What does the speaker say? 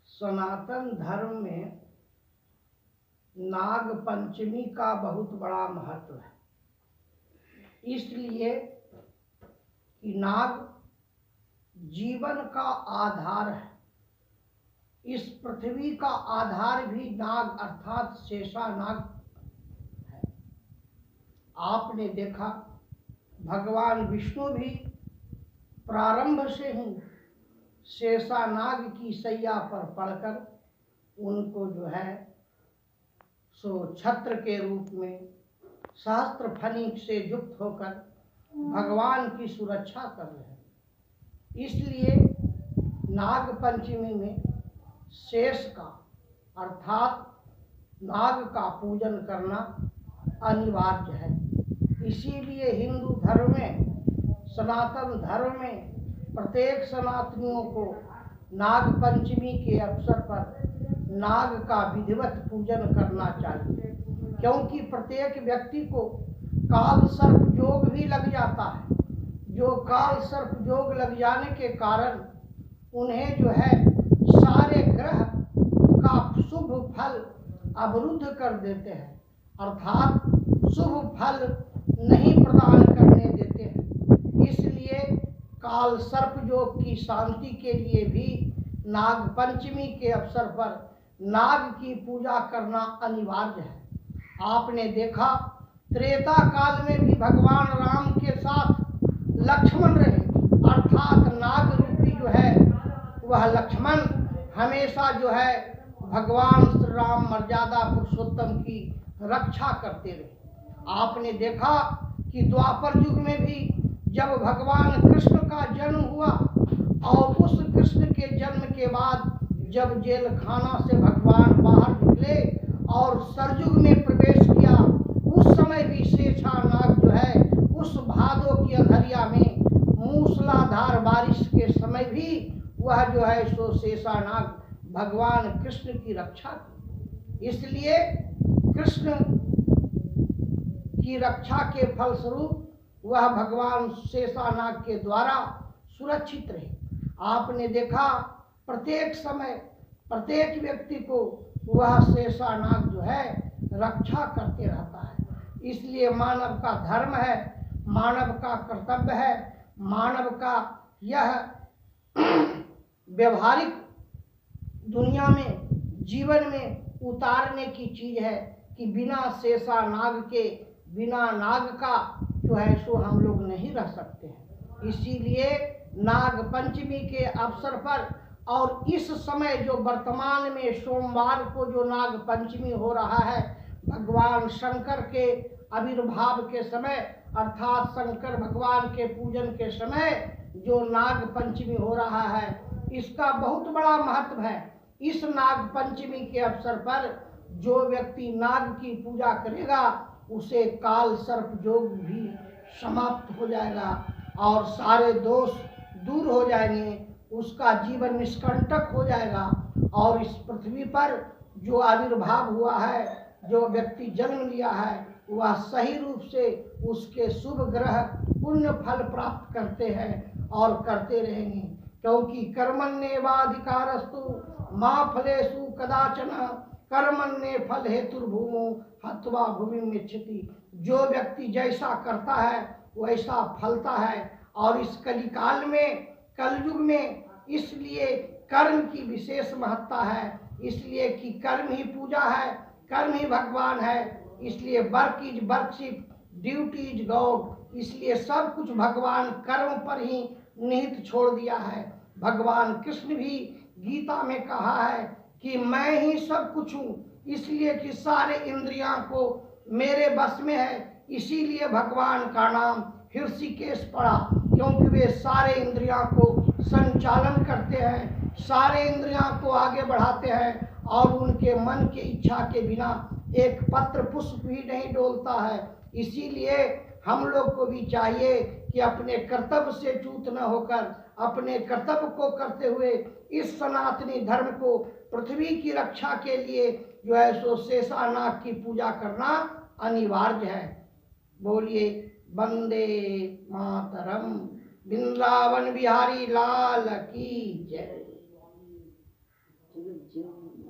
सनातन धर्म में नाग पंचमी का बहुत बड़ा महत्व है, इसलिए कि नाग जीवन का आधार है। इस पृथ्वी का आधार भी नाग अर्थात शेषा नाग है। आपने देखा भगवान विष्णु भी प्रारंभ से ही शेषा नाग की सैया पर पड़कर उनको जो है सो छत्र के रूप में सहस्त्र फनी से युक्त होकर भगवान की सुरक्षा कर रहे हैं। इसलिए नाग पंचमी में शेष का अर्थात नाग का पूजन करना अनिवार्य है। इसीलिए हिंदू धर्म में, सनातन धर्म में प्रत्येक सनातनियों को नाग पंचमी के अवसर पर नाग का विधिवत पूजन करना चाहिए, क्योंकि प्रत्येक व्यक्ति को काल सर्प योग भी लग जाता है। जो काल सर्प योग लग जाने के कारण उन्हें जो है सारे ग्रह का शुभ फल अवरुद्ध कर देते हैं, अर्थात शुभ फल नहीं प्रदान करने देते हैं। इसलिए काल सर्प योग की शांति के लिए भी नाग पंचमी के अवसर पर नाग की पूजा करना अनिवार्य है। आपने देखा त्रेता काल में भी भगवान राम के साथ लक्ष्मण रहे, अर्थात नाग रूपी जो है वह लक्ष्मण हमेशा जो है भगवान श्री राम मर्यादा पुरुषोत्तम की रक्षा करते रहे। आपने देखा कि द्वापर युग में भी जब भगवान कृष्ण का जन्म हुआ और उस कृष्ण के जन्म के बाद जब जेल खाना से भगवान बाहर निकले और सरयुग में प्रवेश किया, उस समय भी शेषा नाग जो है उस भादों की अंधरिया में मूसलाधार बारिश के समय भी वह जो है सो शेषा नाग भगवान कृष्ण की रक्षा की। इसलिए कृष्ण की रक्षा के फलस्वरूप वह भगवान शेषा नाग के द्वारा सुरक्षित रहे। आपने देखा प्रत्येक समय प्रत्येक व्यक्ति को वह शेषा नाग जो है रक्षा करते रहता है। इसलिए मानव का धर्म है, मानव का कर्तव्य है, मानव का यह व्यवहारिक दुनिया में जीवन में उतारने की चीज है कि बिना शेषा नाग के, बिना नाग का जो है सो हम लोग नहीं रह सकते हैं। इसीलिए नाग पंचमी के अवसर पर और इस समय जो वर्तमान में सोमवार को जो नाग पंचमी हो रहा है, भगवान शंकर के आविर्भाव के समय अर्थात शंकर भगवान के पूजन के समय जो नाग पंचमी हो रहा है, इसका बहुत बड़ा महत्व है। इस नाग पंचमी के अवसर पर जो व्यक्ति नाग की पूजा करेगा उसे काल सर्प योग भी समाप्त हो जाएगा और सारे दोष दूर हो जाएंगे, उसका जीवन निष्कंटक हो जाएगा और इस पृथ्वी पर जो आविर्भाव हुआ है, जो व्यक्ति जन्म लिया है, वह सही रूप से उसके शुभ ग्रह पुण्य फल प्राप्त करते हैं और करते रहेंगे, क्योंकि कर्मण्येवाधिकारस्तु मा फलेषु कदाचन कर्मण्ये फल हेतुर्भूमो हत्वा भूमि मिच्छति। जो व्यक्ति जैसा करता है वैसा फलता है। और इस कलिकाल में, कलयुग में इसलिए कर्म की विशेष महत्ता है, इसलिए कि कर्म ही पूजा है, कर्म ही भगवान है। इसलिए work is worship, duty is God. इसलिए सब कुछ भगवान कर्म पर ही निहित छोड़ दिया है। भगवान कृष्ण भी गीता में कहा है कि मैं ही सब कुछ हूँ, इसलिए कि सारे इंद्रियां को मेरे बस में है। इसीलिए भगवान का नाम ऋषिकेश पड़ा, क्योंकि वे सारे इंद्रियां को संचालन करते हैं, सारे इंद्रियां को आगे बढ़ाते हैं और उनके मन की इच्छा के बिना एक पत्र पुष्प भी नहीं डोलता है। इसीलिए हम लोग को भी चाहिए कि अपने कर्तव्य से च्यूत न होकर अपने कर्तव्य को करते हुए इस सनातनी धर्म को पृथ्वी की रक्षा के लिए जो है सो शेषा नाग की पूजा करना अनिवार्य है। बोलिए वंदे मातरम। वृंदावन बिहारी लाल की जय। जो